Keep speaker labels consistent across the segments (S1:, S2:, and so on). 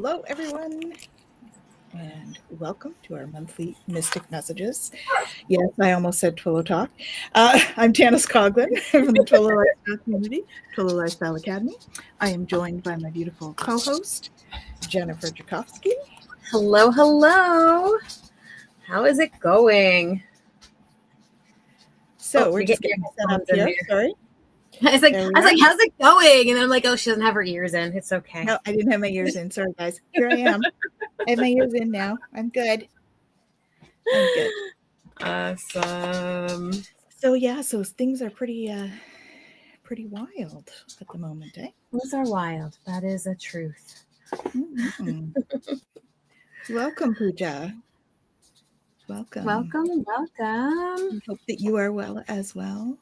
S1: Hello, everyone, and welcome to our monthly Mystic Messages. Yes, I almost said Twillow Talk. I'm Tanys Coughlan from the Twillow Lifestyle Community, Twillow Lifestyle Academy. I am joined by my beautiful co-host, Jennifer Jurkofsky.
S2: Hello, hello. How is it going?
S1: So we're just getting set up here. Sorry.
S2: I was like, how's it going? And then I'm like, oh, she doesn't have her ears in. It's okay.
S1: No, I didn't have my ears in. Sorry, guys. Here I am. I have my ears in now. I'm good.
S2: Awesome.
S1: So things are pretty wild at the moment, eh?
S2: Those are wild. That is a truth.
S1: Mm-hmm. Welcome, Pooja. Welcome.
S2: Welcome.
S1: Hope that you are well as well.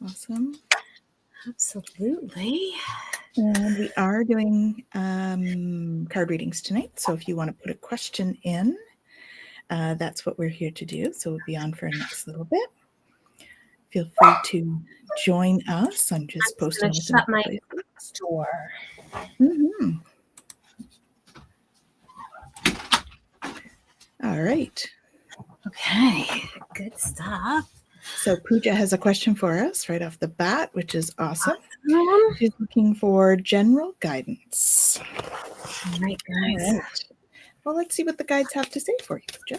S1: Awesome.
S2: Absolutely.
S1: And we are doing card readings tonight. So if you want to put a question in, that's what we're here to do. So we'll be on for the next little bit. Feel free to join us. I'm just posting.
S2: I'm shut my door.
S1: Mm-hmm. All right.
S2: Okay. Good stuff.
S1: So Pooja has a question for us right off the bat, which is awesome. She's looking for general guidance.
S2: All right, guys.
S1: All right. Well, let's see what the guides have to say for you, Pooja.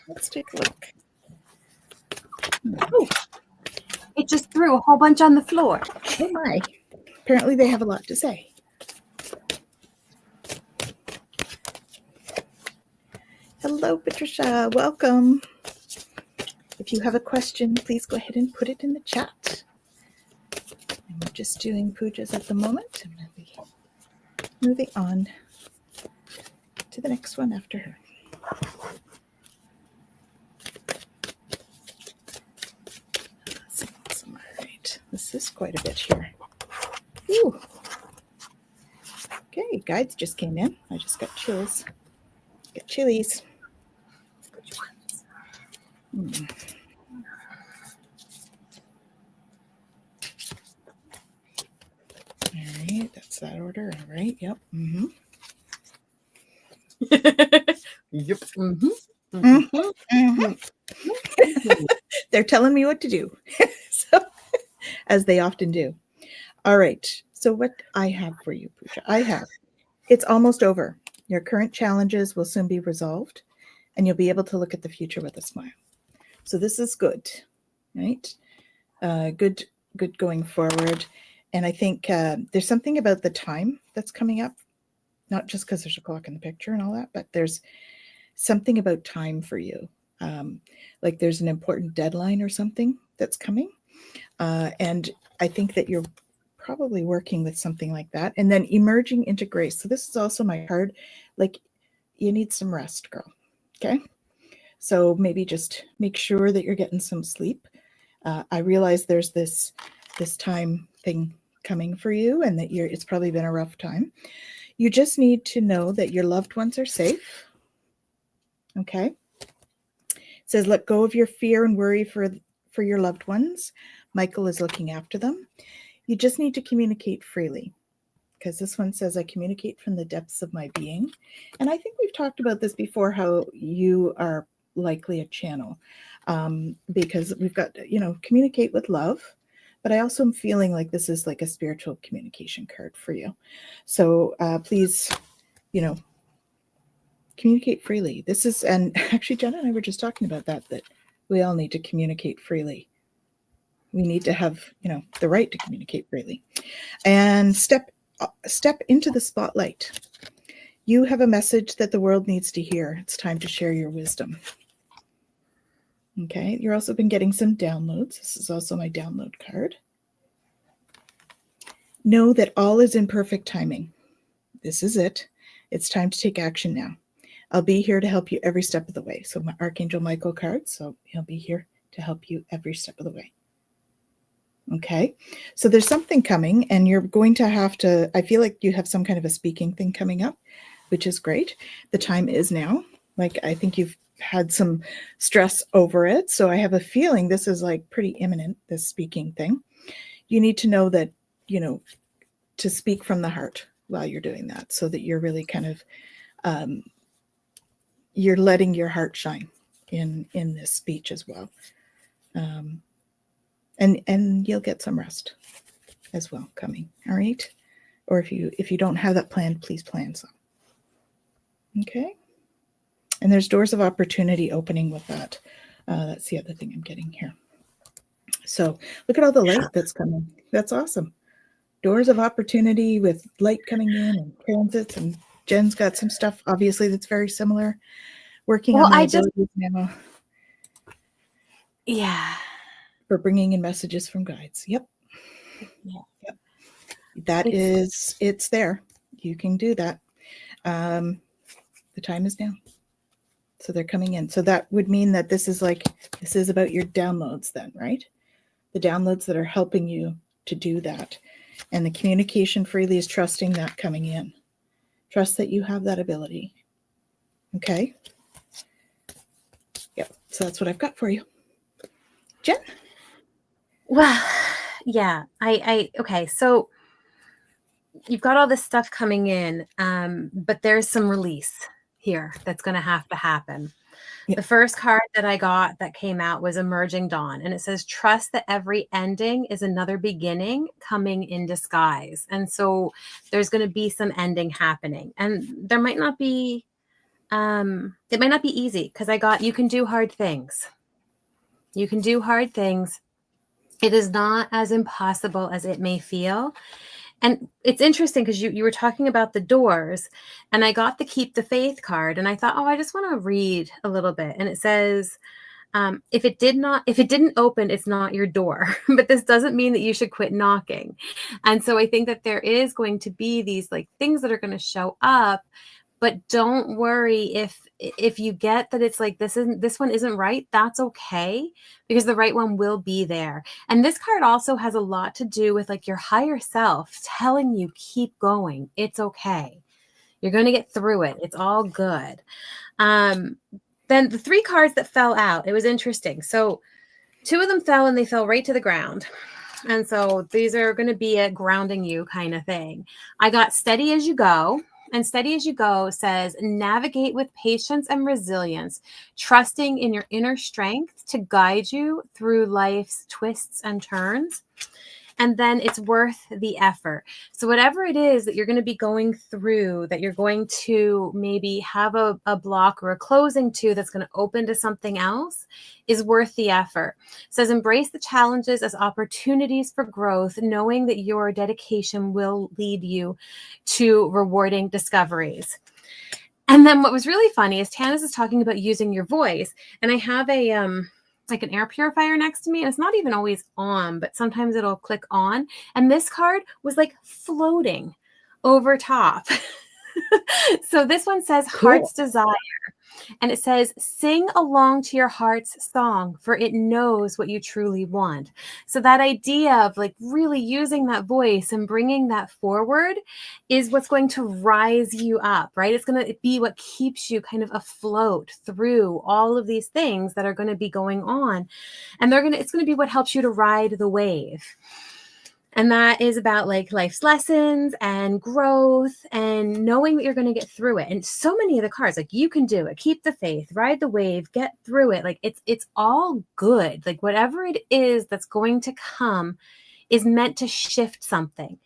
S1: Let's take a look.
S2: Oh, it just threw a whole bunch on the floor.
S1: Oh my. Apparently they have a lot to say. Hello, Patricia. Welcome. If you have a question, please go ahead and put it in the chat. I'm just doing pujas at the moment. I'm going to be moving on to the next one after her. Awesome. All right. This is quite a bit here. Ooh. Okay, guides just came in. I just got chills. Got chilies.
S2: Which ones?
S1: All right, that's that order. All right, yep. Mm-hmm.
S2: Yep.
S1: They're telling me what to do, so, as they often do. All right, so what I have for you, Pooja, it's almost over. Your current challenges will soon be resolved, and you'll be able to look at the future with a smile. So this is good, right? Good going forward. And I think there's something about the time that's coming up, not just because there's a clock in the picture and all that, but there's something about time for you. Like there's an important deadline or something that's coming. And I think that you're probably working with something like that. And then emerging into grace. So this is also my card. Like you need some rest, girl. Okay. So maybe just make sure that you're getting some sleep. I realize there's this time thing coming for you and that it's probably been a rough time. You just need to know that your loved ones are safe. Okay. It says, let go of your fear and worry for your loved ones. Michael is looking after them. You just need to communicate freely, because this one says, I communicate from the depths of my being. And I think we've talked about this before, how you are likely a channel, because we've got, communicate with love. But I also am feeling like this is like a spiritual communication card for you. So please, communicate freely. This is, and actually Jenna and I were just talking about that we all need to communicate freely. We need to have, the right to communicate freely. And step into the spotlight. You have a message that the world needs to hear. It's time to share your wisdom. Okay, you've also been getting some downloads. This is also my download card. Know that all is in perfect timing. This is it. It's time to take action now. I'll be here to help you every step of the way. So my Archangel Michael card, so he'll be here to help you every step of the way. Okay, so there's something coming and you're going to have to, I feel like you have some kind of a speaking thing coming up, which is great. The time is now. Like, I think you've had some stress over it. So I have a feeling this is like pretty imminent, this speaking thing. You need to know that, to speak from the heart. while you're doing that, so that you're really kind of you're letting your heart shine in this speech as well. And you'll get some rest as well coming. All right. Or if you don't have that planned, please plan some. Okay. And there's doors of opportunity opening with that. That's the other thing I'm getting here. So look at all the light that's coming. That's awesome. Doors of opportunity with light coming in and transits, and Jen's got some stuff obviously that's very similar. Working on my abilities now.
S2: Yeah.
S1: For bringing in messages from guides. Yep.
S2: Yeah.
S1: Yep. It's there. You can do that. The time is now. So they're coming in. So that would mean that this is about your downloads then, right? The downloads that are helping you to do that. And the communication freely is trusting that coming in. Trust that you have that ability. Okay? Yep. So that's what I've got for you. Jen?
S2: Well, yeah. Okay. So you've got all this stuff coming in, but there's some release here that's going to have to happen. Yep. The first card that I got that came out was Emerging Dawn, and it says, trust that every ending is another beginning coming in disguise. And so there's going to be some ending happening, and there might not be, it might not be easy, because you can do hard things. You can do hard things. It is not as impossible as it may feel. And it's interesting because you were talking about the doors, and I got the Keep the Faith card, and I thought, I just want to read a little bit. And it says, if it didn't open, it's not your door, but this doesn't mean that you should quit knocking. And so I think that there is going to be these things that are going to show up, but don't worry if you get that it's this one isn't right. That's okay, because the right one will be there. And this card also has a lot to do with your higher self telling you, keep going. It's okay. You're going to get through it. It's all good. Then the 3 cards that fell out, it was interesting. So 2 of them fell, and they fell right to the ground. And so these are going to be a grounding you kind of thing. I got Steady as You Go. And Steady as You Go says, navigate with patience and resilience, trusting in your inner strength to guide you through life's twists and turns. And then it's worth the effort. So whatever it is that you're going to be going through, that you're going to maybe have a block or a closing to that's going to open to something else, is worth the effort. It says, embrace the challenges as opportunities for growth, knowing that your dedication will lead you to rewarding discoveries. And then what was really funny is Tanys is talking about using your voice. And I have an air purifier next to me, and it's not even always on, but sometimes it'll click on. And this card was floating over top. So this one says, cool. Heart's Desire. And it says, sing along to your heart's song, for it knows what you truly want. So that idea of really using that voice and bringing that forward is what's going to rise you up, right? It's going to be what keeps you kind of afloat through all of these things that are going to be going on. And it's going to be what helps you to ride the wave. And that is about life's lessons and growth and knowing that you're going to get through it. And so many of the cards, you can do it, keep the faith, ride the wave, get through it. It's all good. Whatever it is that's going to come is meant to shift something.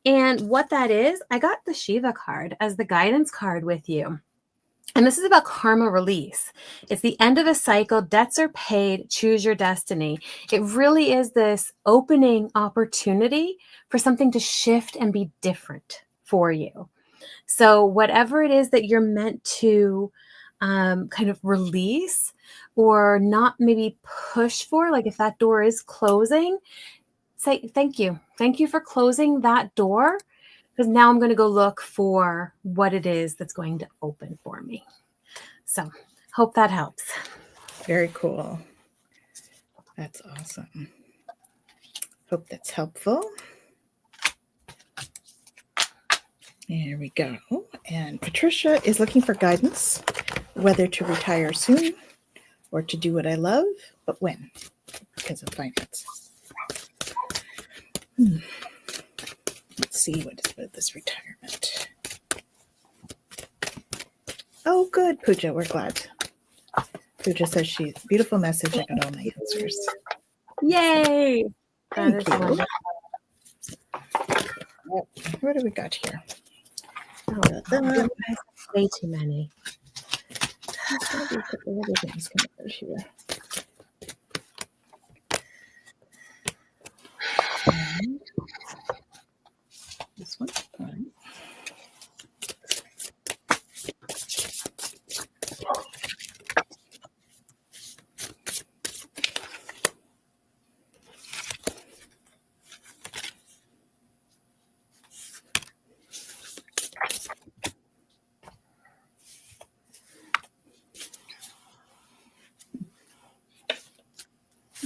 S2: And what that is, I got the Shiva card as the guidance card with you. And this is about karma release. It's the end of a cycle. Debts are paid. Choose your destiny. It really is this opening opportunity for something to shift and be different for you. So whatever it is that you're meant to kind of release or not maybe push for, if that door is closing, say thank you. Thank you for closing that door. Because now I'm going to go look for what it is that's going to open for me. So hope that helps.
S1: Very cool. That's awesome. Hope that's helpful. There we go. And Patricia is looking for guidance, whether to retire soon or to do what I love, but when, because of finances. Let's see what is about this retirement. Oh, good, Pooja. We're glad. Pooja says she's beautiful message. I got all my answers.
S2: Yay!
S1: Thank you. What do we got here?
S2: Oh, way too many.
S1: There's going to be a couple other things coming out here. This one. All right.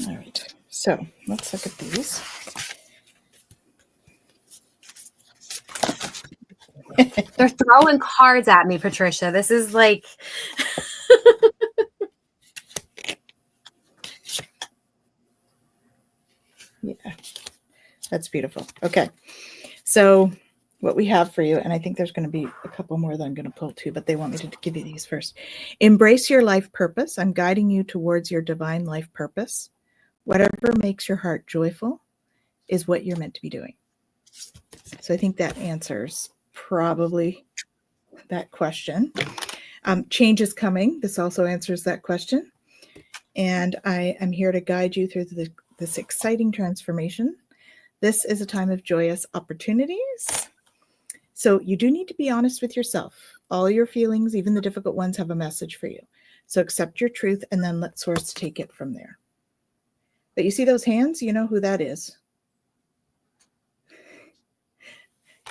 S1: All right. So let's look at these.
S2: They're throwing cards at me, Patricia. This is like...
S1: Yeah, that's beautiful. Okay. So what we have for you, and I think there's going to be a couple more that I'm going to pull too, but they want me to give you these first. Embrace your life purpose. I'm guiding you towards your divine life purpose. Whatever makes your heart joyful is what you're meant to be doing. So I think that answers probably that question. Change is coming. This also answers that question. And I am here to guide you through this exciting transformation. This is a time of joyous opportunities. So you do need to be honest with yourself. All your feelings, even the difficult ones, have a message for you. So accept your truth and then let Source take it from there. But you see those hands? You know who that is.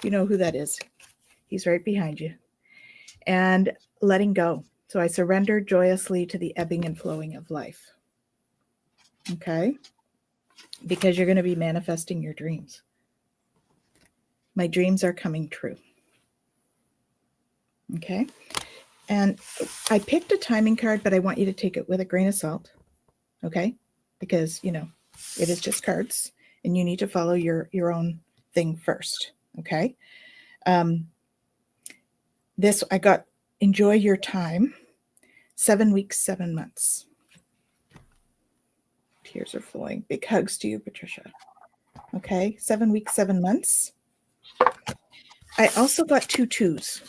S1: You know who that is. He's right behind you. And letting go. So I surrender joyously to the ebbing and flowing of life. Okay? Because you're going to be manifesting your dreams. My dreams are coming true. Okay? And I picked a timing card, but I want you to take it with a grain of salt. Okay? Because, you know, it is just cards and you need to follow your own thing first. Okay? This, I got, enjoy your time. 7 weeks, 7 months. Tears are flowing. Big hugs to you, Patricia. Okay, 7 weeks, 7 months. I also got 2 twos.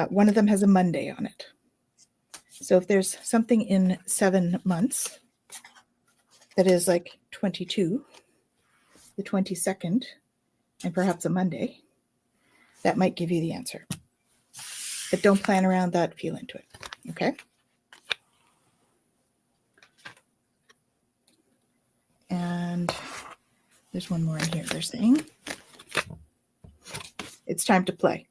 S1: One of them has a Monday on it. So if there's something in 7 months that is like 22, the 22nd, and perhaps a Monday, that might give you the answer. But don't plan around that, feel into it. Okay? And there's one more in here. They're saying it's time to play.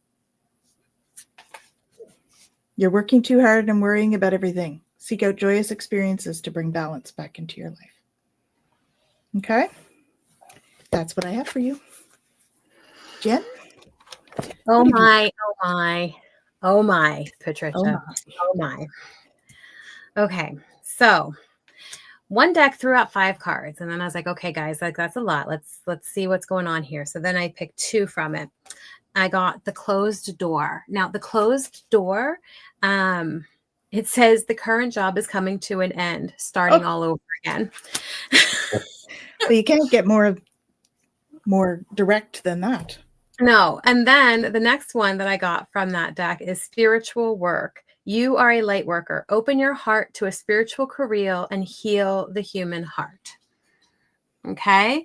S1: You're working too hard and worrying about everything. Seek out joyous experiences to bring balance back into your life. Okay? That's what I have for you. Jen?
S2: Oh my, oh my, oh my, Patricia.
S1: Oh my.
S2: Oh my. Okay, so one deck threw out 5 cards, and then I was like, okay, guys, like that's a lot. Let's see what's going on here. So then I picked 2 from it. I got the closed door. Now the closed door, it says the current job is coming to an end, starting all over again.
S1: So you can't get more direct than that.
S2: No. And then the next one that I got from that deck is spiritual work. You are a light worker. Open your heart to a spiritual career and heal the human heart. Okay.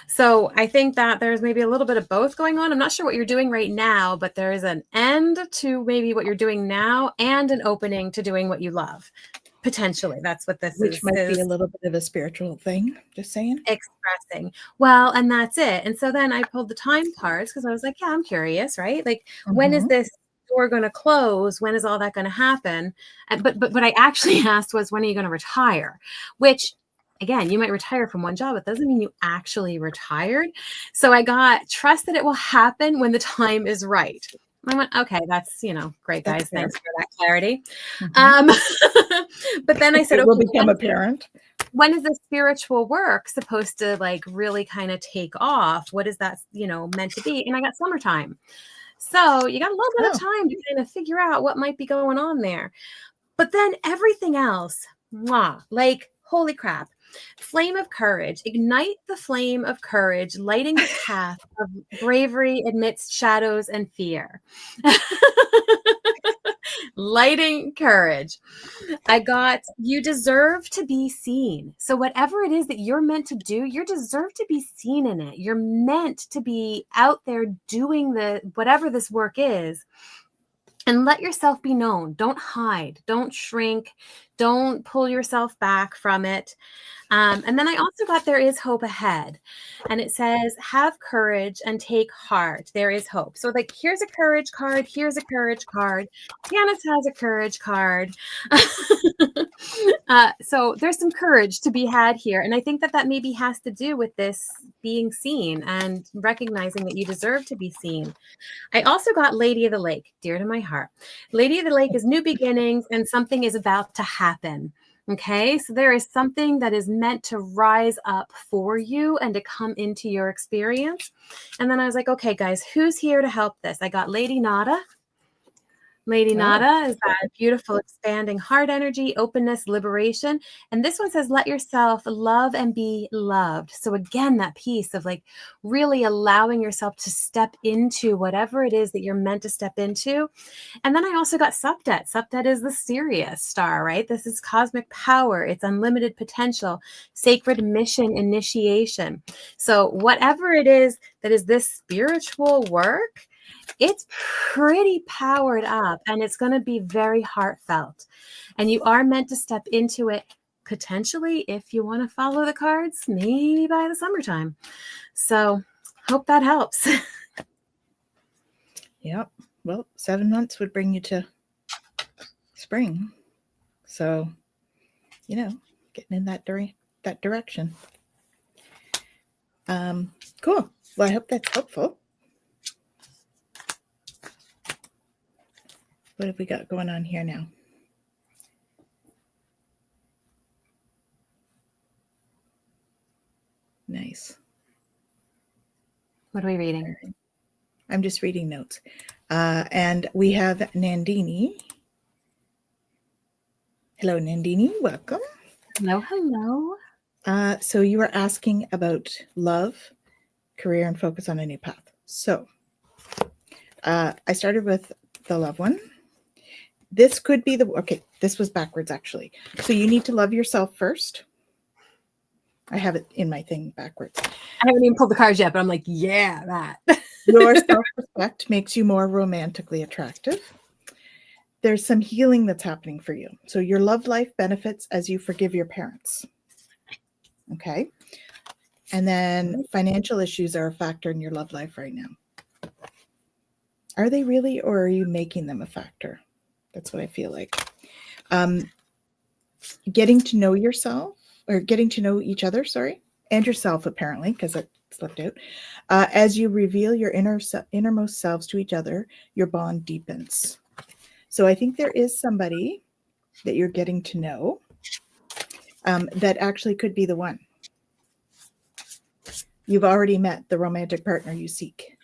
S2: So I think that there's maybe a little bit of both going on. I'm not sure what you're doing right now, but there is an end to maybe what you're doing now and an opening to doing what you love. Potentially. That's what this is.
S1: Which might be a little bit of a spiritual thing. Just saying.
S2: Expressing. Well, and that's it. And so then I pulled the time cards because I was like, yeah, I'm curious, right? Like, when is this door going to close? When is all that going to happen? But what I actually asked was, when are you going to retire? Which, again, you might retire from one job. It doesn't mean you actually retired. So I got, trust that it will happen when the time is right. I went, okay, that's, great, guys.
S1: That's fair.
S2: Thanks for that clarity. But then I said,
S1: it will become apparent.
S2: when is the spiritual work supposed to like really kind of take off? What is that, meant to be? And I got summertime. So you got a little bit of time to kind of figure out what might be going on there. But then everything else, like, holy crap. Flame of courage. Ignite the flame of courage, lighting the path of bravery amidst shadows and fear. Lighting courage. I got, you deserve to be seen. So whatever it is that you're meant to do, you deserve to be seen in it. You're meant to be out there doing whatever this work is. And let yourself be known. Don't hide. Don't shrink. Don't pull yourself back from it. And then I also got, there is hope ahead. And it says, have courage and take heart. There is hope. So like, here's a courage card. Here's a courage card. Tanys has a courage card. So there's some courage to be had here. And I think that maybe has to do with this being seen and recognizing that you deserve to be seen. I also got Lady of the Lake, dear to my heart. Lady of the Lake is new beginnings and something is about to happen. Okay, so there is something that is meant to rise up for you and to come into your experience. And then I was like, okay, guys, who's here to help this? I got Lady Nada. Lady Nada is that beautiful expanding heart energy, openness, liberation. And this one says, let yourself love and be loved. So again, that piece of like really allowing yourself to step into whatever it is that you're meant to step into. And then I also got Subdet. Subdet is the Sirius star, right? This is cosmic power. It's unlimited potential, sacred mission, initiation. So whatever it is that is this spiritual work, it's pretty powered up and it's going to be very heartfelt. And you are meant to step into it potentially, if you want to follow the cards, maybe by the summertime. So hope that helps.
S1: Yep. Well, 7 months would bring you to spring. So, getting in that direction. Cool. Well, I hope that's helpful. What have we got going on here now? Nice.
S2: What are we reading?
S1: I'm just reading notes. And we have Nandini. Hello, Nandini. Welcome.
S2: Hello, hello.
S1: So you were asking about love, career, and focus on a new path. So I started with the love one. This could be this was backwards actually. So you need to love yourself first. I have it in my thing backwards.
S2: I haven't even pulled the cards yet, but I'm like, yeah, that.
S1: Your self-respect makes you more romantically attractive. There's some healing that's happening for you. So your love life benefits as you forgive your parents. Okay. And then financial issues are a factor in your love life right now. Are they really, or are you making them a factor? That's what I feel like. Getting to know yourself, or getting to know each other, and yourself apparently, because it slipped out. As you reveal your innermost selves to each other, your bond deepens. So I think there is somebody that you're getting to know that actually could be the one. You've already met the romantic partner you seek.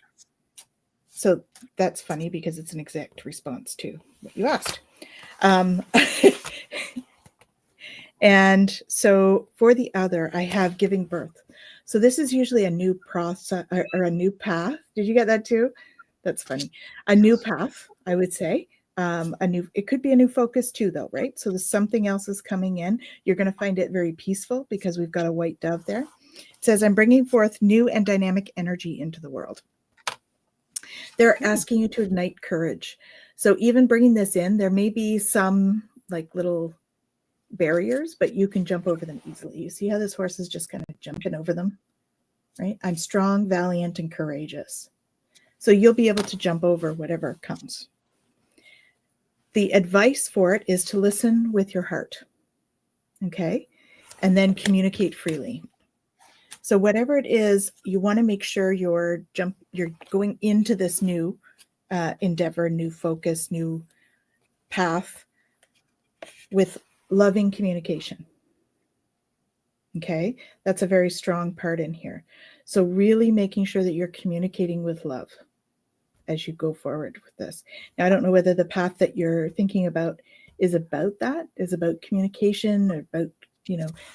S1: So that's funny because it's an exact response to what you asked. And so for the other, I have giving birth. So this is usually a new process or a new path. Did you get that too? That's funny. A new path, I would say. It could be a new focus too, though, right? So there's something else is coming in. You're going to find it very peaceful because we've got a white dove there. It says, I'm bringing forth new and dynamic energy into the world. They're asking you to ignite courage. So even bringing this in, there may be some like little barriers, but you can jump over them easily. You see how this horse is just kind of jumping over them, right? I'm strong, valiant, and courageous. So you'll be able to jump over whatever comes. The advice for it is to listen with your heart, okay? And then communicate freely. So whatever it is, you want to make sure you're going into this new endeavor, new focus, new path with loving communication. Okay, that's a very strong part in here. So really making sure that you're communicating with love as you go forward with this. Now, I don't know whether the path that you're thinking about is about that, is about communication, or about,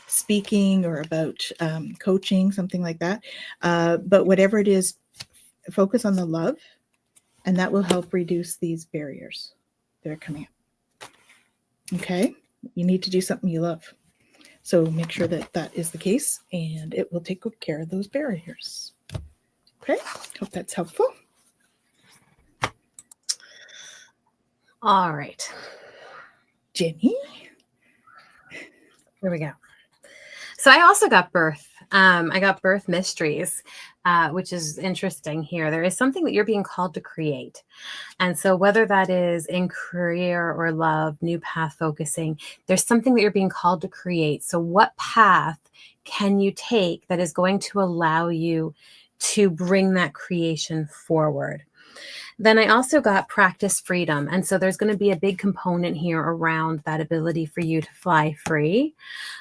S1: speaking, or about coaching, something like that. But whatever it is, focus on the love, and that will help reduce these barriers that are coming up. Okay, you need to do something you love. So make sure that that is the case, and it will take good care of those barriers. Okay, hope that's helpful.
S2: All right.
S1: Jenny?
S2: Here we go. So I also got birth. I got birth mysteries, which is interesting here. There is something that you're being called to create. And so whether that is in career or love, new path focusing, there's something that you're being called to create. So what path can you take that is going to allow you to bring that creation forward? Then I also got practice freedom. And so there's going to be a big component here around that ability for you to fly free.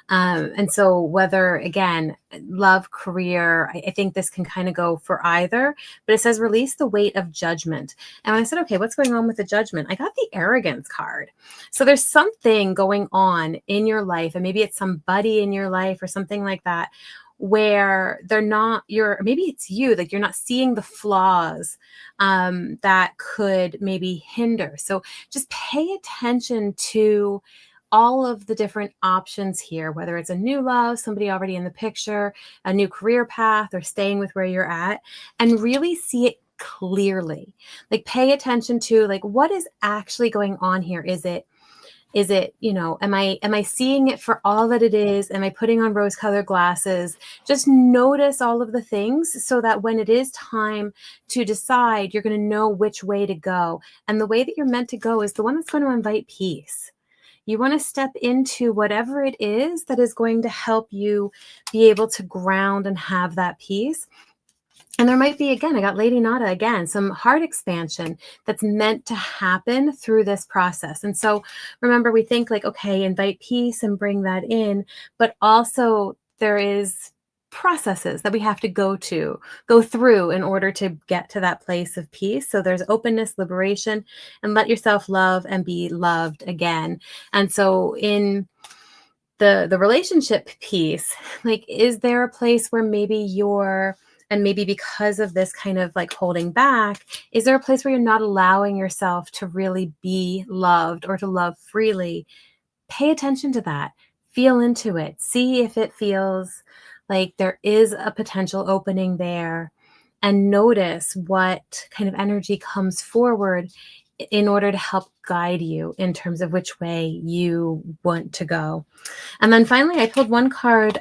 S2: And so whether, again, love, career, I think this can kind of go for either, but it says release the weight of judgment. And when I said, okay, what's going on with the judgment? I got the arrogance card. So there's something going on in your life, and maybe it's somebody in your life or something like that, where they're not, maybe it's you, like you're not seeing the flaws that could maybe hinder. So just pay attention to all of the different options here, whether it's a new love, somebody already in the picture, a new career path, or staying with where you're at, and really see it clearly. Like pay attention to like what is actually going on here. Is it, am I seeing it for all that it is? Am I putting on rose-colored glasses? Just notice all of the things so that when it is time to decide, you're going to know which way to go. And the way that you're meant to go is the one that's going to invite peace. You want to step into whatever it is that is going to help you be able to ground and have that peace. And there might be, again, I got Lady Nada again, some heart expansion that's meant to happen through this process. And so remember, we think like, okay, invite peace and bring that in, but also there is processes that we have to go through in order to get to that place of peace. So there's openness, liberation, and let yourself love and be loved again. And so in the relationship piece, like, is there a place where maybe and maybe because of this kind of like holding back, is there a place where you're not allowing yourself to really be loved or to love freely? Pay attention to that. Feel into it. See if it feels like there is a potential opening there, and notice what kind of energy comes forward in order to help guide you in terms of which way you want to go. And then finally, I pulled one card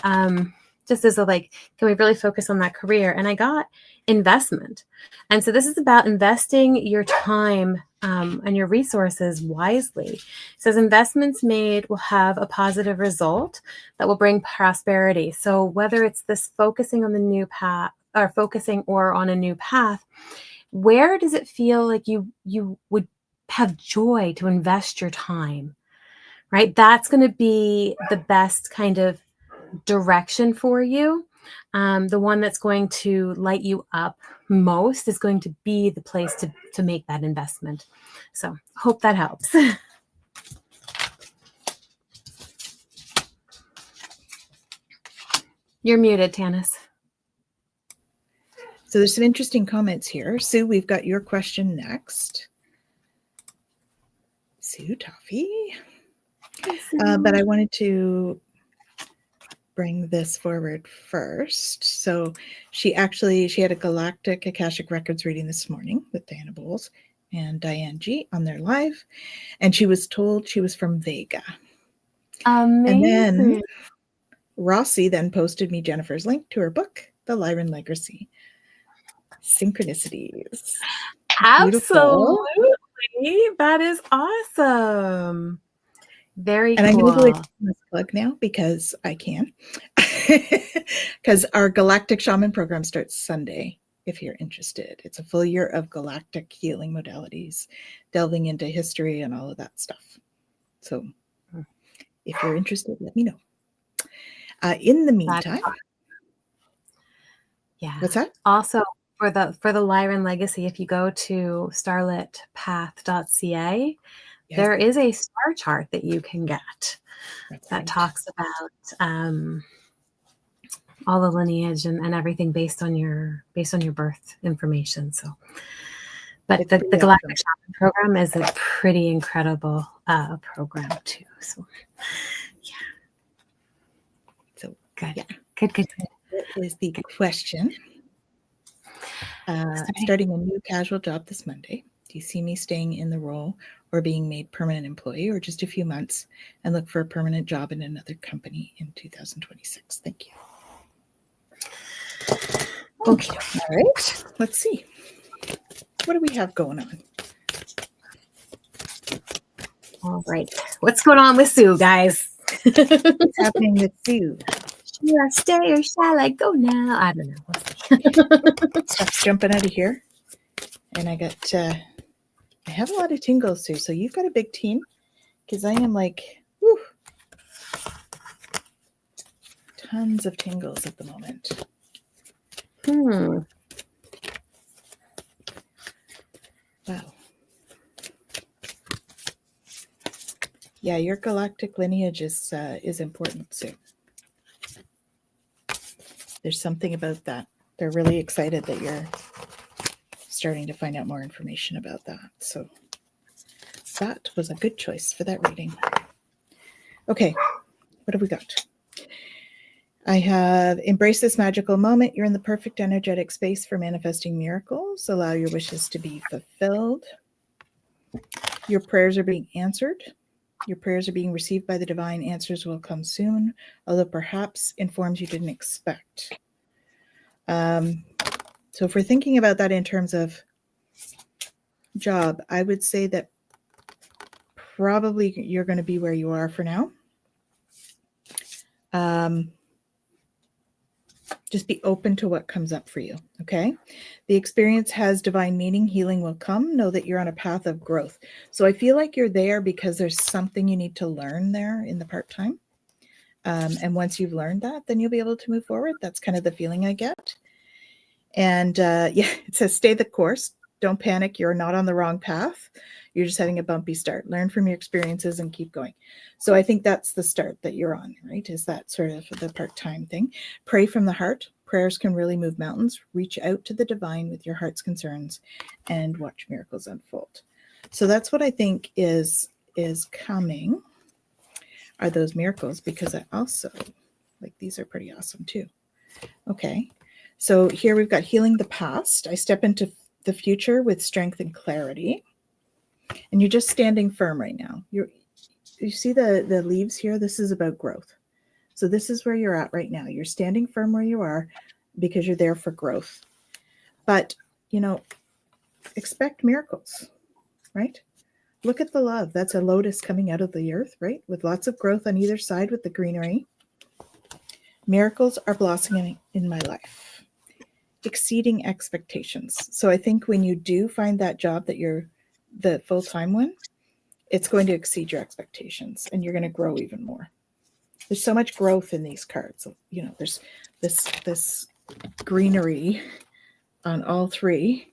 S2: just as a like, can we really focus on that career? And I got investment. And so this is about investing your time and your resources wisely. It says investments made will have a positive result that will bring prosperity. So whether it's this focusing on the new path or focusing or on a new path, where does it feel like you would have joy to invest your time, right? That's going to be the best kind of direction for you. The one that's going to light you up most is going to be the place to make that investment. So hope that helps. You're muted, Tanys.
S1: So there's some interesting comments here. Sue, we've got your question next. Sue Toffee. But I wanted to bring this forward first. So she had a Galactic Akashic Records reading this morning with Diana Bowles and Diane G on their live. And she was told she was from Vega.
S2: Amazing.
S1: And then Rossi then posted me Jennifer's link to her book, The Lyran Legacy. Synchronicities.
S2: Absolutely. Beautiful. That is awesome. Very
S1: and
S2: cool.
S1: I'm going to do this plug now because I can. Because our Galactic Shaman program starts Sunday, if you're interested. It's a full year of galactic healing modalities, delving into history and all of that stuff. So if you're interested, let me know. In the meantime,
S2: yeah.
S1: What's that?
S2: Also, for the Lyran Legacy, if you go to starlitpath.ca,
S1: Yes.
S2: there is a star chart that you can get
S1: That's
S2: that
S1: right.
S2: talks about all the lineage and everything based on your birth information. So, but
S1: It's
S2: the
S1: pretty
S2: Galactic
S1: awesome.
S2: Shaman program is a pretty incredible program too. So, yeah.
S1: So
S2: Good.
S1: yeah.
S2: Good.
S1: What is the question? Starting a new casual job this Monday. Do you see me staying in the role or being made permanent employee, or just a few months and look for a permanent job in another company in 2026? Thank you.
S2: Okay.
S1: All right. Let's see. What do we have going on?
S2: All right. What's going on with Sue, guys?
S1: What's happening with Sue?
S2: Should I stay or shall I go now? I don't know.
S1: Stuff's jumping out of here. And I got, I have a lot of tingles too. So you've got a big team, because I am like, whew, tons of tingles at the moment. Wow. Yeah, your galactic lineage is important, Sue. There's something about that. They're really excited that you're starting to find out more information about that. So that was a good choice for that reading. Okay, what have we got? I have embraced this magical moment. You're in the perfect energetic space for manifesting miracles. Allow your wishes to be fulfilled. Your prayers are being answered. Your prayers are being received by the divine. Answers will come soon, although perhaps in forms you didn't expect. So if we're thinking about that in terms of job, I would say that probably you're going to be where you are for now. Just be open to what comes up for you, okay? The experience has divine meaning. Healing will come. Know that you're on a path of growth. So I feel like you're there because there's something you need to learn there in the part-time. And once you've learned that, then you'll be able to move forward. That's kind of the feeling I get. And yeah, it says stay the course. Don't panic. You're not on the wrong path. You're just having a bumpy start. Learn from your experiences and keep going. So I think that's the start that you're on, right? Is that sort of the part-time thing. Pray from the heart. Prayers can really move mountains. Reach out to the divine with your heart's concerns and watch miracles unfold. So that's what I think is coming, are those miracles, because I also, like, these are pretty awesome too. Okay. So here we've got healing the past. I step into the future with strength and clarity. And you're just standing firm right now. You see the leaves here? This is about growth. So this is where you're at right now. You're standing firm where you are because you're there for growth. But, expect miracles, right? Look at the love. That's a lotus coming out of the earth, right? With lots of growth on either side with the greenery. Miracles are blossoming in my life, exceeding expectations. So I think when you do find that job that you're the full-time one, it's going to exceed your expectations and you're going to grow even more. There's so much growth in these cards. There's this greenery on all three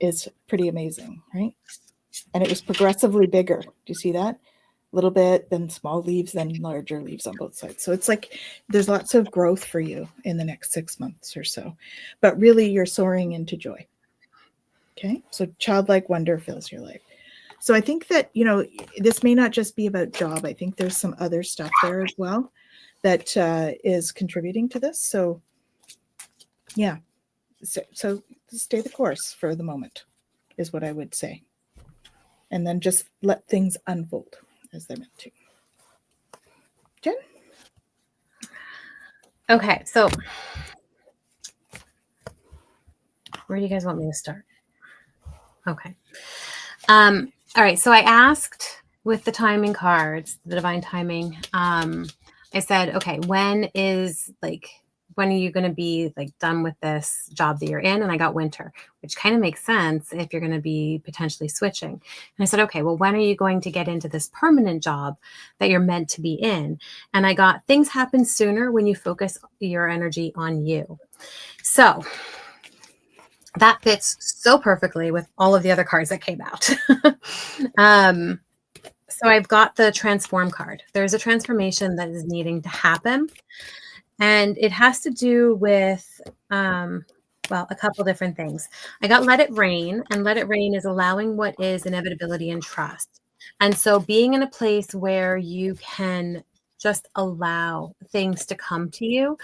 S1: is pretty amazing, right? And it was progressively bigger. Do you see that? A little bit, then small leaves, then larger leaves on both sides. So it's like there's lots of growth for you in the next 6 months or so. But really, you're soaring into joy. Okay? So childlike wonder fills your life. So I think that, this may not just be about job. I think there's some other stuff there as well that is contributing to this. So yeah. So stay the course for the moment is what I would say. And then just let things unfold as they're meant to. Jen?
S2: Okay, so where do you guys want me to start? Okay. All right, so I asked with the timing cards, the divine timing, I said, okay, when is like when are you going to be like done with this job that you're in? And I got winter, which kind of makes sense if you're going to be potentially switching. And I said, okay, well, when are you going to get into this permanent job that you're meant to be in? And I got things happen sooner when you focus your energy on you. So that fits so perfectly with all of the other cards that came out. So I've got the transform card. There's a transformation that is needing to happen. And it has to do with, well, a couple different things. I got let it rain, and let it rain is allowing what is inevitability and trust. And so being in a place where you can just allow things to come to you.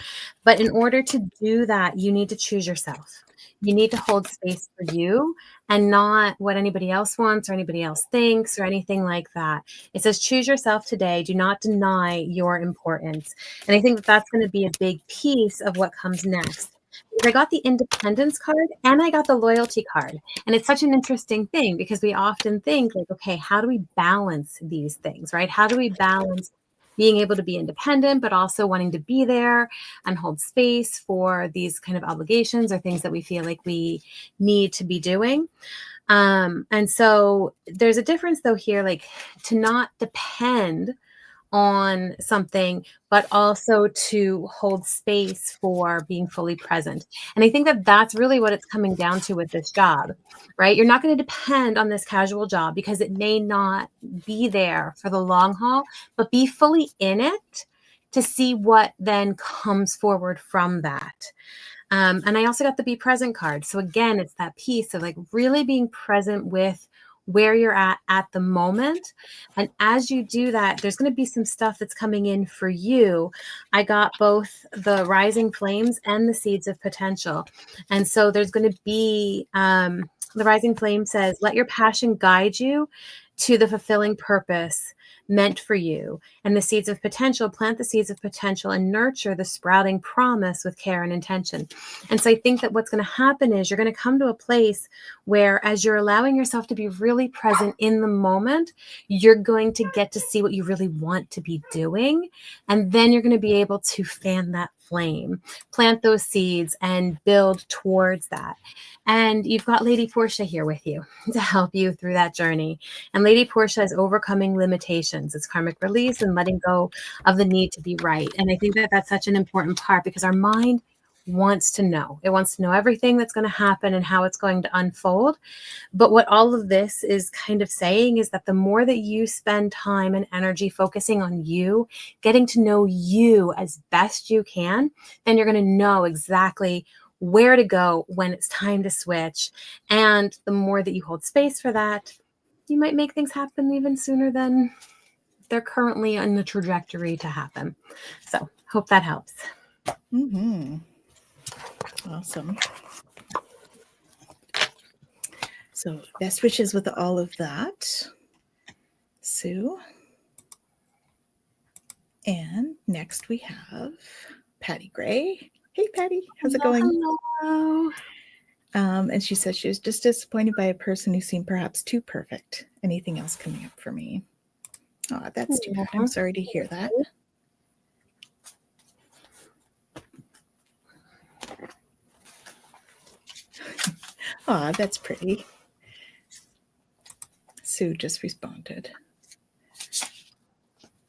S2: But in order to do that, you need to choose yourself. You need to hold space for you and not what anybody else wants or anybody else thinks or anything like that. It says, choose yourself today. Do not deny your importance. And I think that that's going to be a big piece of what comes next. Because I got the independence card and I got the loyalty card. And it's such an interesting thing because we often think like, okay, how do we balance these things, right? How do we balance being able to be independent, but also wanting to be there and hold space for these kind of obligations or things that we feel like we need to be doing. And so there's a difference though here, like to not depend on something, but also to hold space for being fully present. And I think that that's really what it's coming down to with this job, right? You're not going to depend on this casual job because it may not be there for the long haul, but be fully in it to see what then comes forward from that. And I also got the be present card. So again, it's that piece of like really being present with where you're at the moment. And as you do that, there's going to be some stuff that's coming in for you. I got both the rising flames and the seeds of potential. And so there's going to be, the rising flame says, let your passion guide you to the fulfilling purpose meant for you. And the seeds of potential, plant the seeds of potential and nurture the sprouting promise with care and intention. And so I think that what's going to happen is you're going to come to a place where as you're allowing yourself to be really present in the moment, you're going to get to see what you really want to be doing. And then you're going to be able to fan that flame, plant those seeds and build towards that. And you've got Lady Portia here with you to help you through that journey. And Lady Portia is overcoming limitations. It's karmic release and letting go of the need to be right. And I think that that's such an important part because our mind wants to know. It wants to know everything that's going to happen and how it's going to unfold. But what all of this is kind of saying is that the more that you spend time and energy focusing on you, getting to know you as best you can, then you're going to know exactly where to go when it's time to switch. And the more that you hold space for that, you might make things happen even sooner than they're currently on the trajectory to happen. So hope that helps.
S1: Mm-hmm. Awesome. So best wishes with all of that, Sue. And next we have Patty Gray. Hey, Patty, how's it going?
S2: Hello.
S1: And she says she was just disappointed by a person who seemed perhaps too perfect. Anything else coming up for me? Oh, that's too bad. I'm sorry to hear that. Oh, that's pretty. Sue just responded.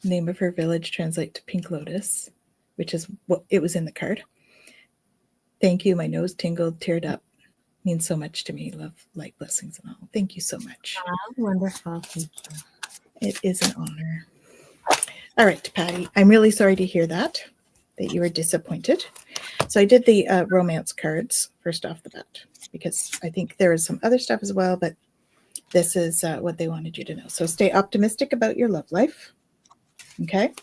S1: Name of her village translate to Pink Lotus, which is what it was in the card. Thank you. My nose tingled, teared up. Means so much to me. Love, light, blessings, and all. Thank you so much.
S2: Oh, wonderful. Thank you.
S1: It is an honor. All right, Patty. I'm really sorry to hear that you were disappointed. So I did the romance cards first off the bat because I think there is some other stuff as well, but this is what they wanted you to know. So stay optimistic about your love life. Okay.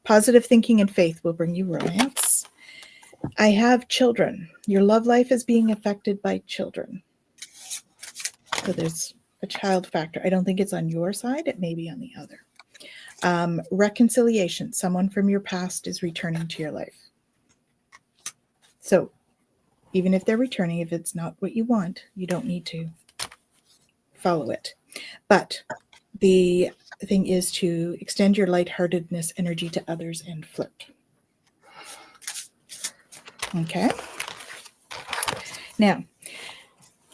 S1: Positive thinking and faith will bring you romance. I have children. Your love life is being affected by children. So there's a child factor. I don't think it's on your side. It may be on the other. Reconciliation. Someone from your past is returning to your life. So even if they're returning, if it's not what you want, you don't need to follow it. But the thing is to extend your lightheartedness energy to others and flirt. Okay. Now,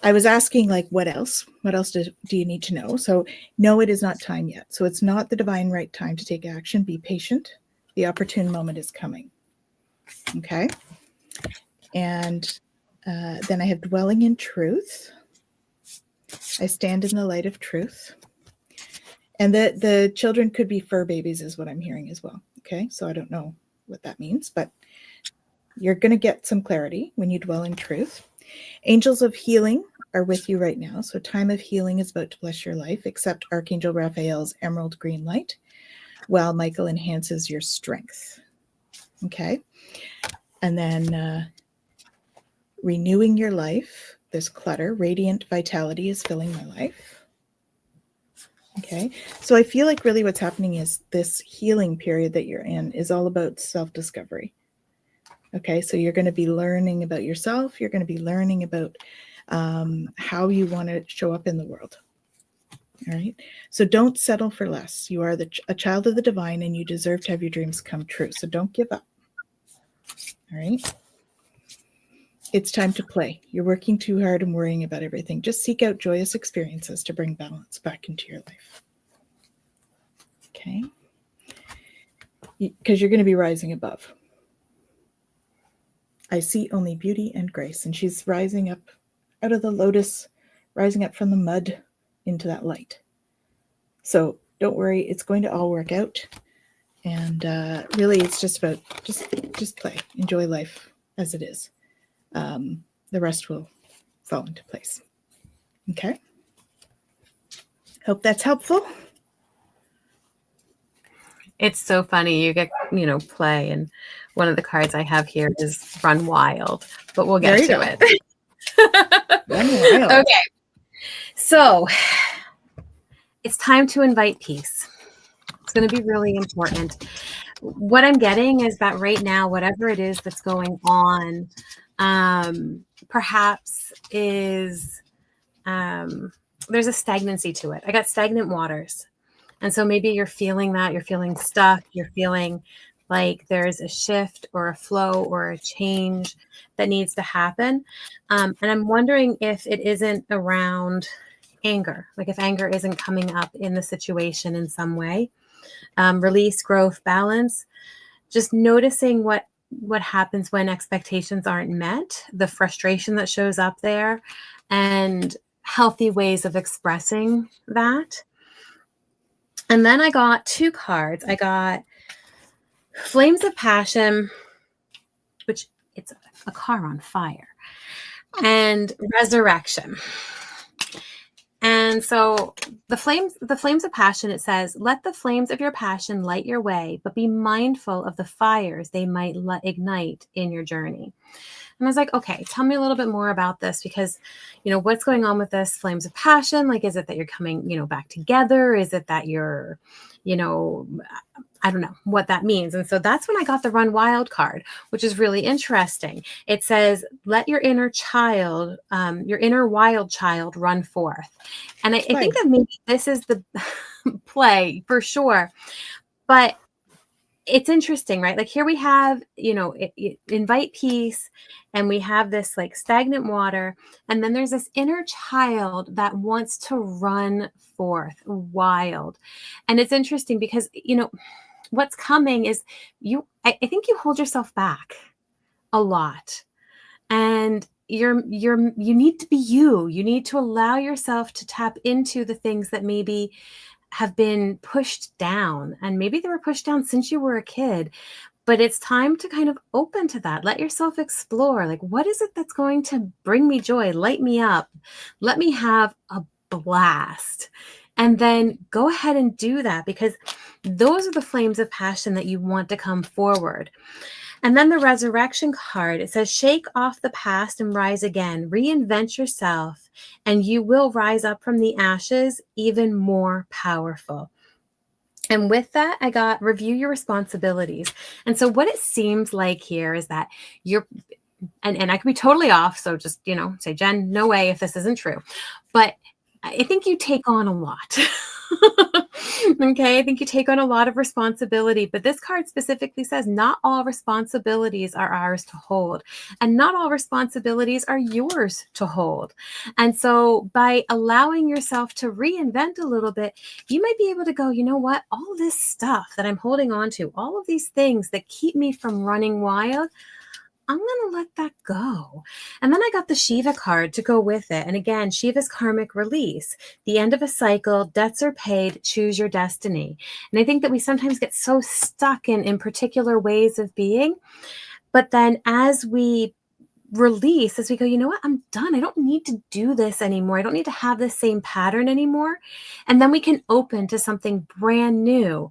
S1: I was asking, like, what else? What else do you need to know? So, no, it is not time yet. So it's not the divine right time to take action. Be patient. The opportune moment is coming. Okay. And then I have dwelling in truth. I stand in the light of truth. And the children could be fur babies is what I'm hearing as well. Okay. So I don't know what that means, but you're going to get some clarity when you dwell in truth. Angels of healing are with you right now. So time of healing is about to bless your life, except Archangel Raphael's emerald green light, while Michael enhances your strength. Okay. And then renewing your life. There's clutter. Radiant vitality is filling my life. Okay. So I feel like really what's happening is this healing period that you're in is all about self-discovery. Okay. So you're going to be learning about yourself. You're going to be learning about how you want to show up in the world. All right. So don't settle for less. You are a child of the divine, and you deserve to have your dreams come true. So don't give up. All right. It's time to play. You're working too hard and worrying about everything. Just seek out joyous experiences to bring balance back into your life. Okay. Because you're going to be rising above. I see only beauty and grace. And she's rising up out of the lotus, rising up from the mud into that light. So don't worry. It's going to all work out. And really, it's just about just play. Enjoy life as it is. The rest will fall into place. Okay. Hope that's helpful.
S2: It's so funny. You get, play. And one of the cards I have here is Run Wild, but we'll get to it.
S1: Run wild.
S2: Okay. So it's time to invite peace. It's going to be really important. What I'm getting is that right now, whatever it is that's going on, perhaps is there's a stagnancy to it. I got stagnant waters. And so maybe you're feeling that, you're feeling stuck, you're feeling like there's a shift or a flow or a change that needs to happen. And I'm wondering if it isn't around anger, like if anger isn't coming up in the situation in some way. Release, growth, balance, just noticing what happens when expectations aren't met, the frustration that shows up there, and healthy ways of expressing that. And then I got two cards. I got Flames of Passion, which it's a car on fire, and Resurrection. And so the flames of passion, it says, let the flames of your passion light your way, but be mindful of the fires they might ignite in your journey. And I was like, okay, tell me a little bit more about this, because, what's going on with this flames of passion? Like, is it that you're coming, back together? Is it that you're, I don't know what that means. And so that's when I got the Run Wild card, which is really interesting. It says, let your inner child, your inner wild child run forth. And I think that maybe this is the play for sure. But it's interesting, right? Like here we have, invite peace, and we have this like stagnant water. And then there's this inner child that wants to run forth wild. And it's interesting because, what's coming is I think you hold yourself back a lot, and you need to be you need to allow yourself to tap into the things that maybe have been pushed down, and maybe they were pushed down since you were a kid, but it's time to kind of open to that. Let yourself explore, like, what is it that's going to bring me joy, light me up, let me have a blast. And then go ahead and do that, because those are the flames of passion that you want to come forward. And then the Resurrection card, it says, shake off the past and rise again. Reinvent yourself, and you will rise up from the ashes even more powerful. And with that, I got review your responsibilities. And so what it seems like here is that you're, and I could be totally off, so just, say, Jen, no way if this isn't true. But I think you take on a lot. Okay, I think you take on a lot of responsibility, but this card specifically says not all responsibilities are ours to hold, and not all responsibilities are yours to hold. And so by allowing yourself to reinvent a little bit, you might be able to go, you know what, all this stuff that I'm holding on to, all of these things that keep me from running wild, I'm going to let that go. And then I got the Shiva card to go with it. And again, Shiva's karmic release, the end of a cycle, debts are paid, choose your destiny. And I think that we sometimes get so stuck in particular ways of being. But then as we release, as we go, you know what, I'm done. I don't need to do this anymore. I don't need to have the same pattern anymore. And then we can open to something brand new.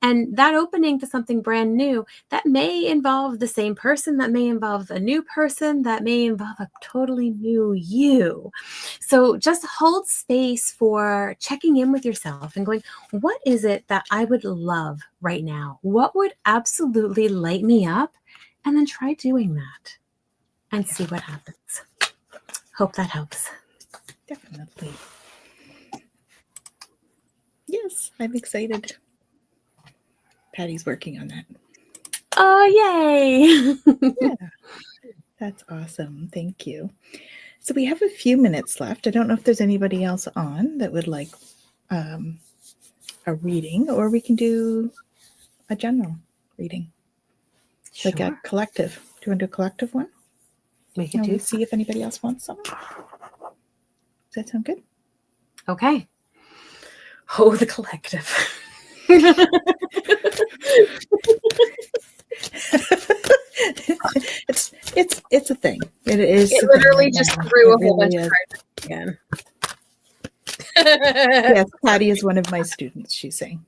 S2: And that opening to something brand new, that may involve the same person, that may involve a new person, that may involve a totally new you. So just hold space for checking in with yourself and going, what is it that I would love right now? What would absolutely light me up? And then try doing that and see what happens. Hope that helps.
S1: Definitely. Yes, I'm excited. Patty's working on that.
S2: Oh, yay.
S1: Yeah, that's awesome. Thank you. So we have a few minutes left. I don't know if there's anybody else on that would like a reading, or we can do a general reading, like a collective. Do you want to do a collective one?
S2: We can do.
S1: See if anybody else wants some. Does that sound good?
S2: Okay. Oh, the collective.
S1: It's a thing. It is.
S2: It literally just threw a whole bunch of cards again.
S1: Yes, Patty is one of my students, she's saying.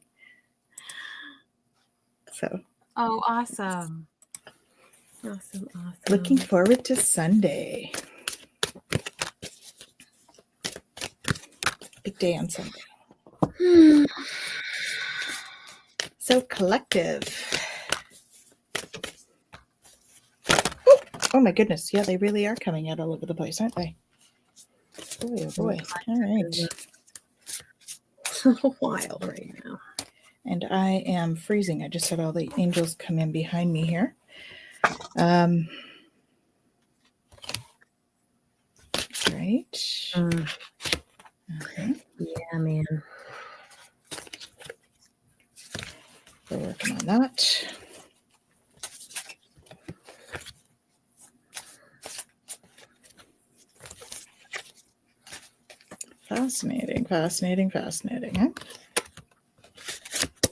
S1: So.
S2: Oh, awesome. Awesome.
S1: Looking forward to Sunday. Big day on Sunday. So collective. Oh my goodness. Yeah, they really are coming out all over the place, aren't they? Boy, oh boy. All right.
S2: It's a little wild right now.
S1: And I am freezing. I just had all the angels come in behind me here. Right. Okay.
S2: Yeah, man.
S1: We're working on that. Fascinating, fascinating, fascinating. Huh?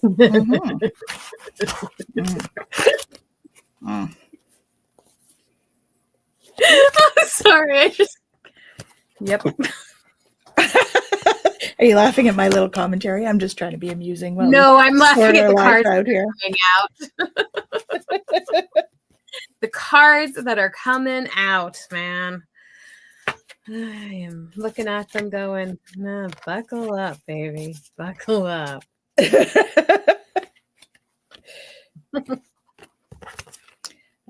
S1: Mm-hmm. Mm.
S2: I'm sorry. I just. Yep.
S1: Are you laughing at my little commentary? I'm just trying to be amusing. Well,
S2: no, I'm laughing at the cards
S1: out here.
S2: Coming out. The cards that are coming out, man. I am looking at them going, nah, buckle up, baby. Buckle up.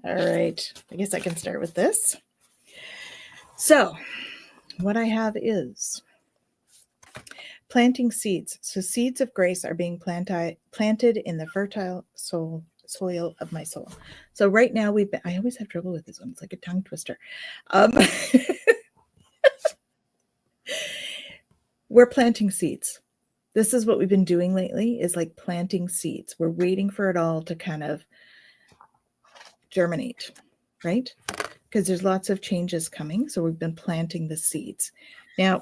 S1: All right. I guess I can start with this. So, what I have is planting seeds. So, seeds of grace are being planted in the fertile soil of my soul. So, right now, I always have trouble with this one. It's like a tongue twister. We're planting seeds. This is what we've been doing lately, is like planting seeds. We're waiting for it all to kind of germinate, right? Because there's lots of changes coming. So we've been planting the seeds. Now,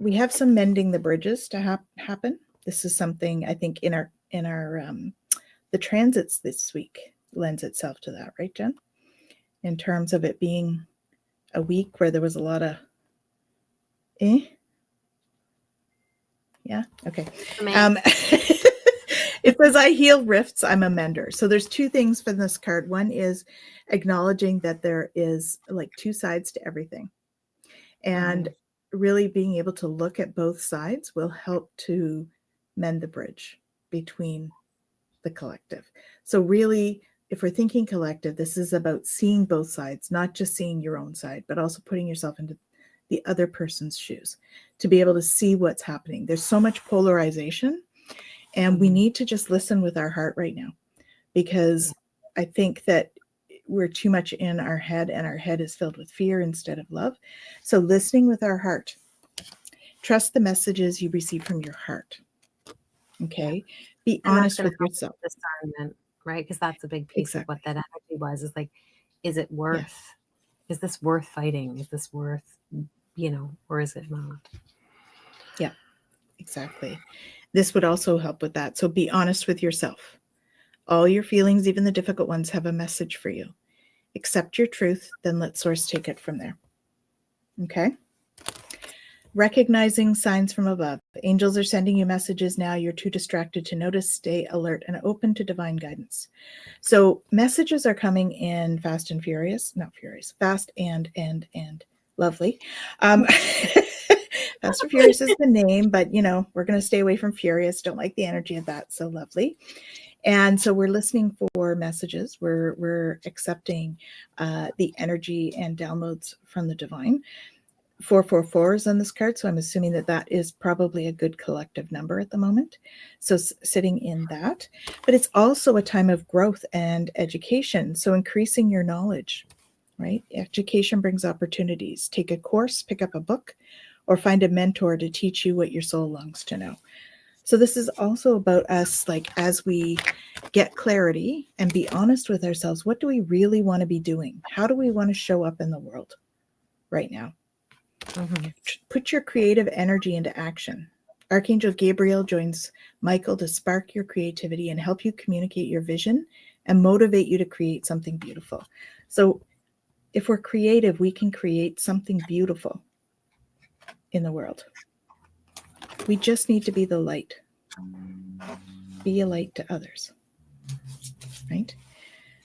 S1: we have some mending the bridges to happen. This is something I think in our the transits this week lends itself to that, right, Jen? In terms of it being a week where there was a lot of yeah, okay. It says, I heal rifts, I'm a mender. So there's two things for this card. One is acknowledging that there is like two sides to everything. And really being able to look at both sides will help to mend the bridge between the collective. So really, if we're thinking collective, this is about seeing both sides, not just seeing your own side, but also putting yourself into the other person's shoes, to be able to see what's happening. There's so much polarization, and we need to just listen with our heart right now, because I think that we're too much in our head, and our head is filled with fear instead of love. So listening with our heart. Trust the messages you receive from your heart. Okay? Be honest with yourself.
S2: Discernment, right? Because that's a big piece of what that energy was. Is like, is it worth, is this worth fighting? Is this worth, or is it not?
S1: Yeah, exactly. This would also help with that. So be honest with yourself. All your feelings, even the difficult ones, have a message for you. Accept your truth, then let source take it from there. Okay? Recognizing signs from above. Angels are sending you messages now. You're too distracted to notice. Stay alert and open to divine guidance. So messages are coming in fast and furious. Not furious. Fast and lovely. Fast and Furious is the name, but we're going to stay away from furious. Don't like the energy of that. So lovely. And so we're listening for messages. We're accepting the energy and downloads from the divine. 444 is on this card, so I'm assuming that is probably a good collective number at the moment. So sitting in that. But it's also a time of growth and education, so increasing your knowledge, right? Education brings opportunities. Take a course, pick up a book, or find a mentor to teach you what your soul longs to know. So this is also about us, like, as we get clarity and be honest with ourselves, what do we really want to be doing? How do we want to show up in the world right now? Mm-hmm. Put your creative energy into action. Archangel Gabriel joins Michael to spark your creativity and help you communicate your vision and motivate you to create something beautiful. So if we're creative, we can create something beautiful in the world. We just need to be the light. Be a light to others, right?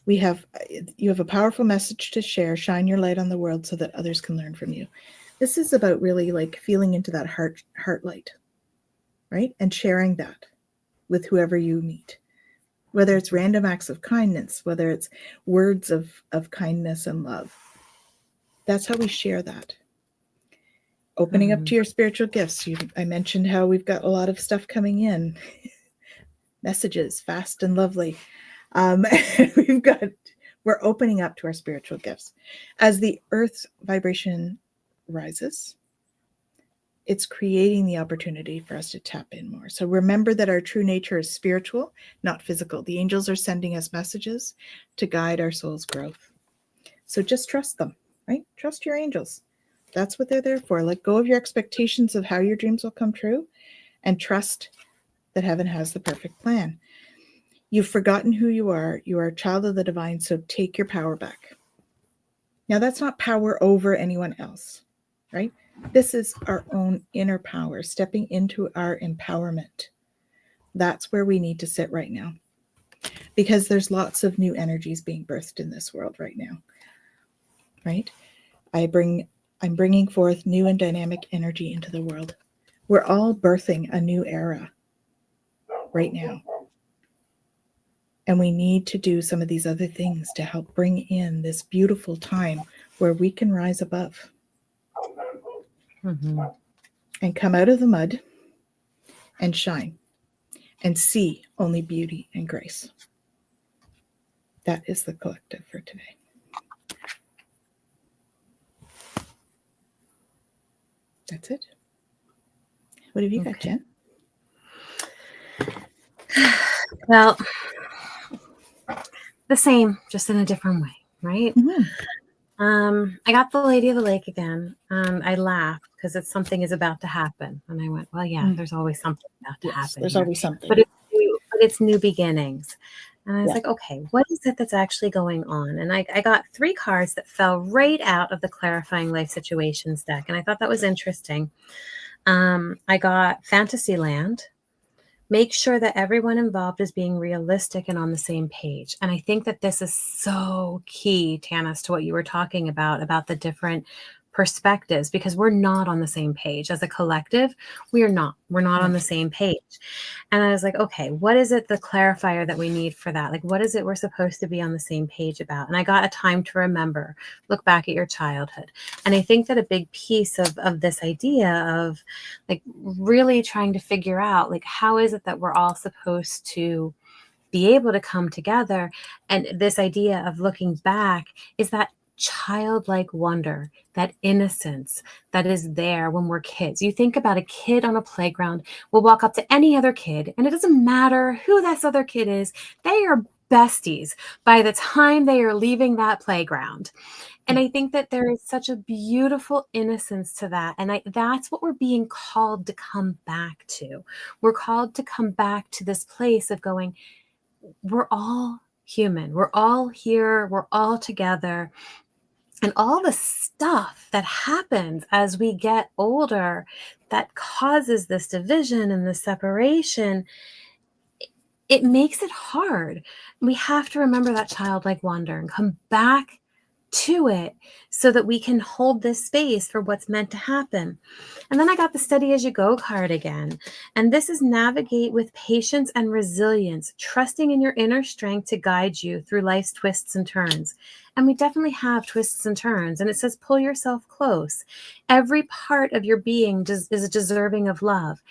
S1: You have a powerful message to share. Shine your light on the world so that others can learn from you. This is about really like feeling into that heart light, right? And sharing that with whoever you meet, whether it's random acts of kindness, whether it's words of kindness and love. That's how we share that. Opening up to your spiritual gifts. I mentioned how we've got a lot of stuff coming in. Messages, fast and lovely. We're opening up to our spiritual gifts. As the earth's vibration rises, it's creating the opportunity for us to tap in more. So remember that our true nature is spiritual, not physical. The angels are sending us messages to guide our soul's growth. So just trust them, right? Trust your angels. That's what they're there for. Let go of your expectations of how your dreams will come true and trust that heaven has the perfect plan. You've forgotten who you are. You are a child of the divine, so take your power back. Now, that's not power over anyone else, right? This is our own inner power, stepping into our empowerment. That's where we need to sit right now, because there's lots of new energies being birthed in this world right now, right? I'm bringing forth new and dynamic energy into the world. We're all birthing a new era right now. And we need to do some of these other things to help bring in this beautiful time where we can rise above and come out of the mud and shine and see only beauty and grace. That is the collective for today. That's it. What have you got, Jen?
S2: Well, the same, just in a different way, right? I got the Lady of the Lake again. I laughed because something is about to happen. And I went, well, yeah, there's always something about to happen.
S1: There's always something.
S2: But it's new beginnings. And I was like, okay, what is it that's actually going on? And I got 3 cards that fell right out of the Clarifying Life Situations deck. And I thought that was interesting. I got Fantasyland. Make sure that everyone involved is being realistic and on the same page. And I think that this is so key, Tanys, to what you were talking about the different perspectives, because we're not on the same page. As a collective, we're not on the same page. And I was like, okay, what is it, the clarifier that we need for that? Like, what is it we're supposed to be on the same page about? And I got a time to remember, look back at your childhood. And I think that a big piece of this idea of like really trying to figure out, like, how is it that we're all supposed to be able to come together? And this idea of looking back is that childlike wonder, that innocence that is there when we're kids. You think about a kid on a playground will walk up to any other kid, and it doesn't matter who this other kid is, they are besties by the time they are leaving that playground. And I think that there is such a beautiful innocence to that. And that's what we're being called to come back to. We're called to come back to this place of going, we're all human. We're all here. We're all together. And all the stuff that happens as we get older that causes this division and this separation, it makes it hard. We have to remember that childlike wonder and come back to it so that we can hold this space for what's meant to happen. And then I got the Steady as you go card again. And this is navigate with patience and resilience, trusting in your inner strength to guide you through life's twists and turns. And we definitely have twists and turns. And it says, pull yourself close. Every part of your being is deserving of love.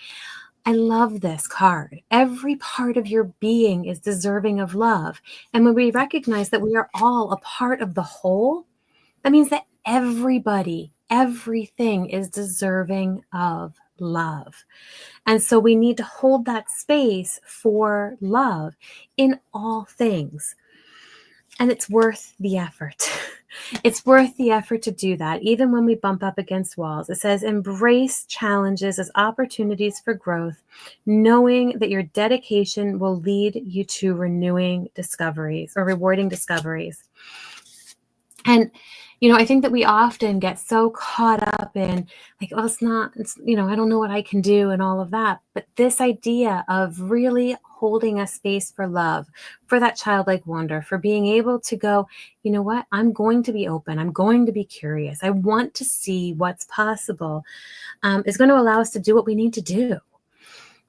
S2: I love this card. Every part of your being is deserving of love. And when we recognize that we are all a part of the whole, that means that everybody, everything is deserving of love. And so we need to hold that space for love in all things. And it's worth the effort. It's worth the effort to do that, even when we bump up against walls. It says, embrace challenges as opportunities for growth, knowing that your dedication will lead you to renewing discoveries or rewarding discoveries. And, I think that we often get so caught up in like, oh, I don't know what I can do and all of that. But this idea of really holding a space for love, for that childlike wonder, for being able to go, you know what, I'm going to be open. I'm going to be curious. I want to see what's possible, is going to allow us to do what we need to do.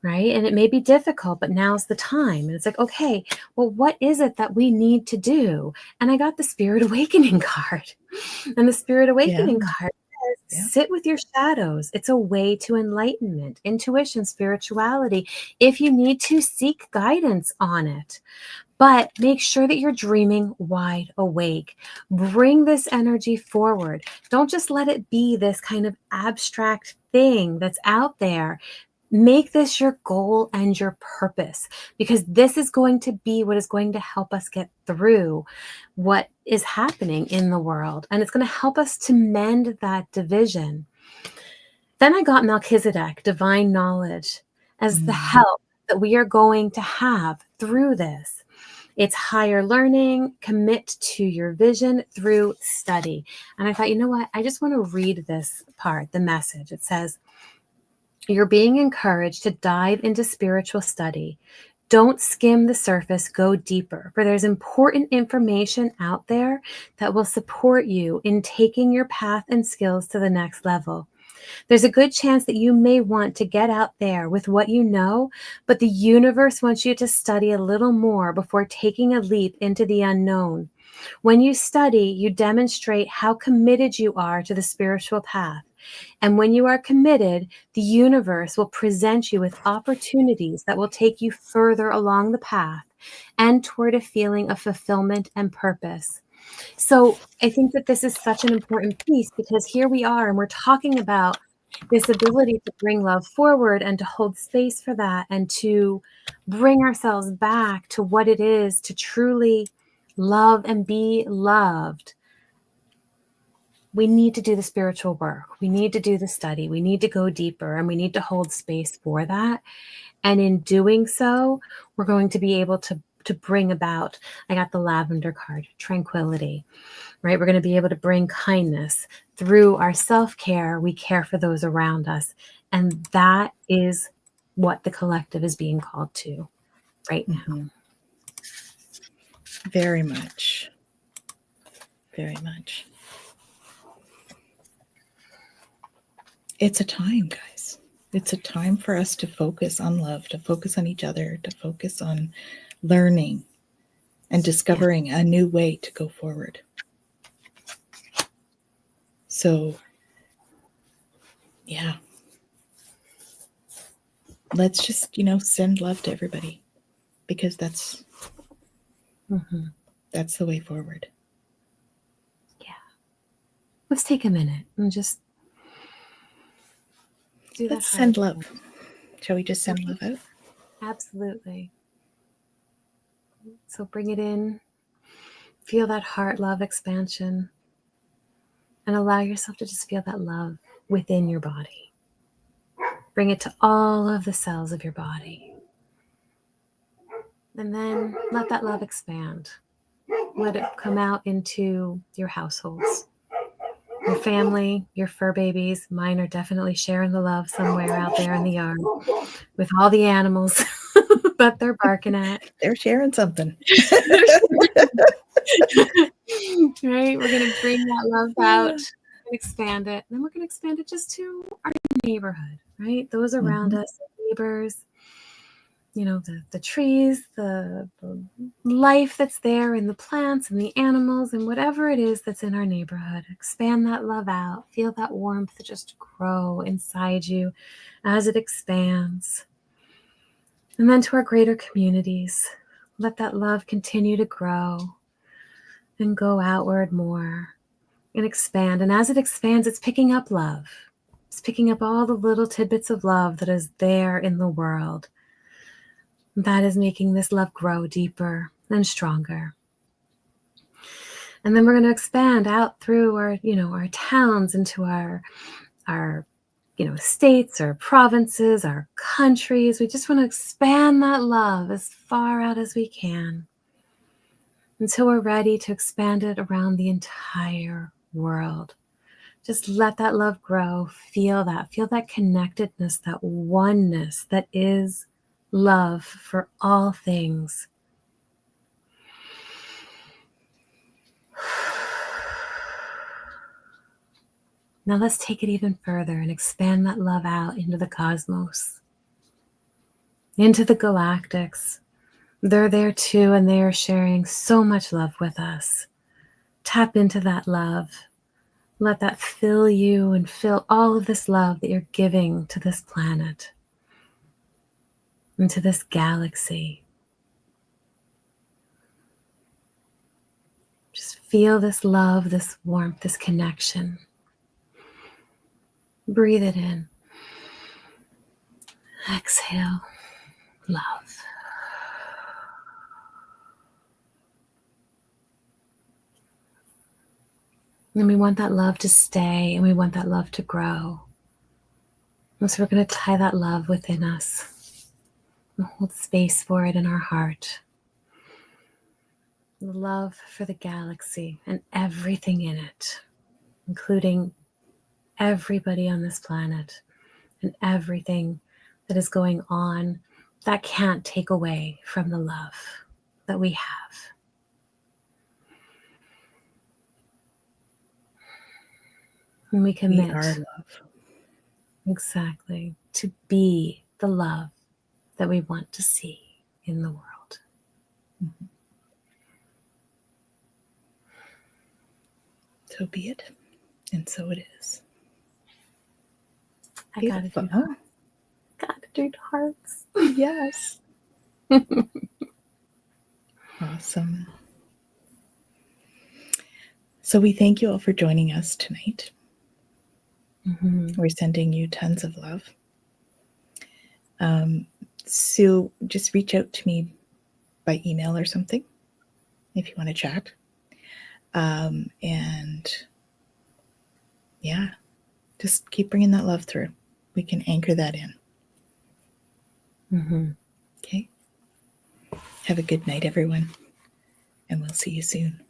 S2: Right. And it may be difficult, but now's the time. And it's like, okay, well, what is it that we need to do? And I got the Spirit Awakening card. And the Spirit Awakening card says, sit with your shadows. It's a way to enlightenment, intuition, spirituality. If you need to, seek guidance on it. But make sure that you're dreaming wide awake. Bring this energy forward. Don't just let it be this kind of abstract thing that's out there. Make this your goal and your purpose, because this is going to be what is going to help us get through what is happening in the world. And it's going to help us to mend that division. Then I got Melchizedek, divine knowledge, as the help that we are going to have through this. It's higher learning, commit to your vision through study. And I thought, you know what? I just want to read this part, the message. It says, you're being encouraged to dive into spiritual study. Don't skim the surface, go deeper, for there's important information out there that will support you in taking your path and skills to the next level. There's a good chance that you may want to get out there with what you know, but the universe wants you to study a little more before taking a leap into the unknown. When you study, you demonstrate how committed you are to the spiritual path. And when you are committed, the universe will present you with opportunities that will take you further along the path and toward a feeling of fulfillment and purpose. So I think that this is such an important piece, because here we are and we're talking about this ability to bring love forward and to hold space for that and to bring ourselves back to what it is to truly love and be loved. We need to do the spiritual work. We need to do the study. We need to go deeper, and we need to hold space for that. And in doing so, we're going to be able to bring about, I got the lavender card, tranquility, right? We're going to be able to bring kindness through our self-care. We care for those around us. And that is what the collective is being called to right now.
S1: Very much. Very much. it's a time, guys. It's a time for us to focus on love, to focus on each other, to focus on learning and discovering a new way to go forward. So, yeah. Let's just, send love to everybody, because that's the way forward.
S2: Yeah. Let's take a minute and just do that.
S1: Let's send love. Shall we just send love out?
S2: Absolutely. So bring it in. Feel that heart love expansion. And allow yourself to just feel that love within your body. Bring it to all of the cells of your body. And then let that love expand. Let it come out into your households, your family, your fur babies. Mine are definitely sharing the love somewhere out there in the yard with all the animals that they're barking at.
S1: They're sharing something.
S2: Right? We're going to bring that love out and expand it. And then we're going to expand it just to our neighborhood, right? Those around us, neighbors, the trees, the life that's there in the plants and the animals and whatever it is that's in our neighborhood. Expand that love out. Feel that warmth just grow inside you as it expands. And then to our greater communities, let that love continue to grow and go outward more and expand. And as it expands, it's picking up love. It's picking up all the little tidbits of love that is there in the world. That is making this love grow deeper and stronger. And then we're going to expand out through our towns, into our states, our provinces, our countries. We just want to expand that love as far out as we can until we're ready to expand it around the entire world. Just let that love grow. Feel that connectedness, that oneness that is love for all things. Now let's take it even further and expand that love out into the cosmos, into the galactics. They're there too, and they are sharing so much love with us. Tap into that love. Let that fill you and fill all of this love that you're giving to this planet, into this galaxy. Just feel this love, this warmth, this connection. Breathe it in. Exhale, love. And we want that love to stay, and we want that love to grow. And so we're going to tie that love within us and hold space for it in our heart. The love for the galaxy and everything in it, including everybody on this planet and everything that is going on that can't take away from the love that we have. And we commit,
S1: We are love.
S2: Exactly, to be the love that we want to see in the world.
S1: Mm-hmm. So be it, and so it is.
S2: I gotta do hearts. Gotta do hearts.
S1: Yes. Awesome. So we thank you all for joining us tonight. We're sending you tons of love. So just reach out to me by email or something if you want to chat. And yeah, just keep bringing that love through. We can anchor that in. Okay. Have a good night, everyone. And we'll see you soon.